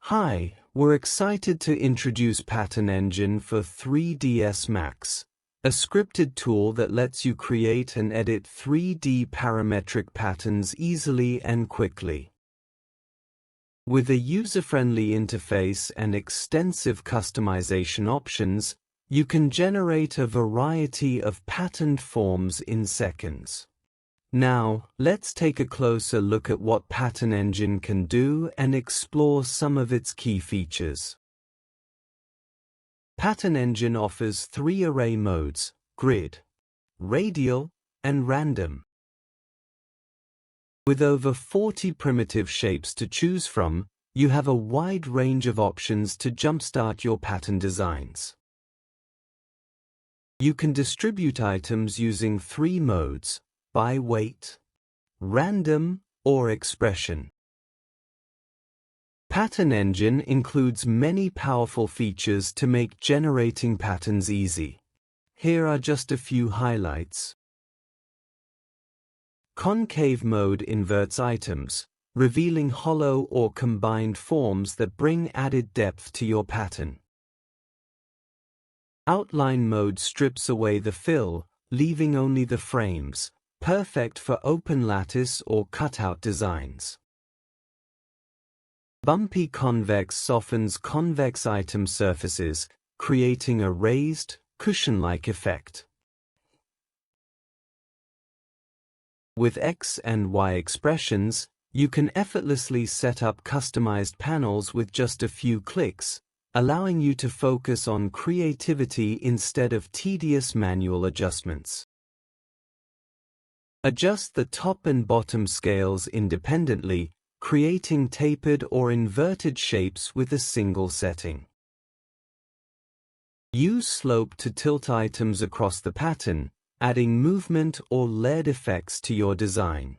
Hi, we're excited to introduce Pattern Engine for 3ds Max, a scripted tool that lets you create and edit 3D parametric patterns easily and quickly. With a user-friendly interface and extensive customization options, you can generate a variety of patterned forms in seconds. Now, let's take a closer look at what Pattern Engine can do and explore some of its key features. Pattern Engine offers 3 array modes: grid, radial, and random. With over 40 primitive shapes to choose from, you have a wide range of options to jumpstart your pattern designs. You can distribute items using 3 modes: by weight, random, or expression. Pattern Engine includes many powerful features to make generating patterns easy. Here are just a few highlights. Concave mode inverts items, revealing hollow or combined forms that bring added depth to your pattern. Outline mode strips away the fill, leaving only the frames, perfect for open lattice or cutout designs. Bumpy convex softens convex item surfaces, creating a raised, cushion-like effect. With X and Y expressions, you can effortlessly set up customized panels with just a few clicks, allowing you to focus on creativity instead of tedious manual adjustments. Adjust the top and bottom scales independently, creating tapered or inverted shapes with a single setting. Use slope to tilt items across the pattern, adding movement or lead effects to your design.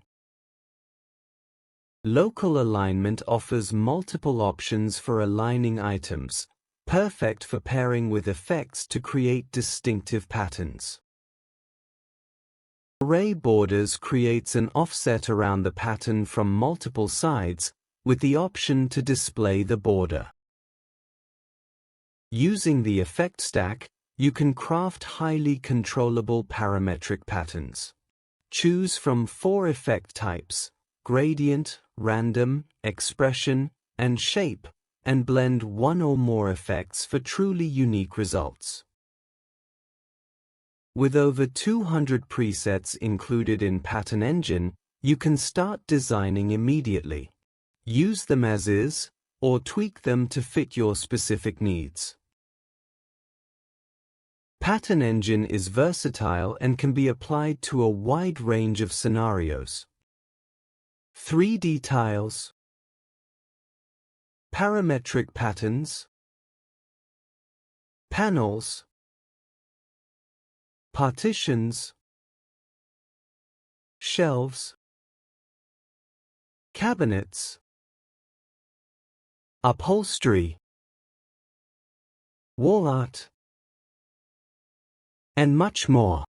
Local alignment offers multiple options for aligning items, perfect for pairing with effects to create distinctive patterns. Array borders creates an offset around the pattern from multiple sides, with the option to display the border. Using the effect stack, you can craft highly controllable parametric patterns. Choose from 4 effect types: gradient, random, expression, and shape, and blend 1 or more effects for truly unique results. With over 200 presets included in Pattern Engine, you can start designing immediately. Use them as is, or tweak them to fit your specific needs. Pattern Engine is versatile and can be applied to a wide range of scenarios. 3D tiles, parametric patterns, panels, partitions, shelves, cabinets, upholstery, wall art, and much more.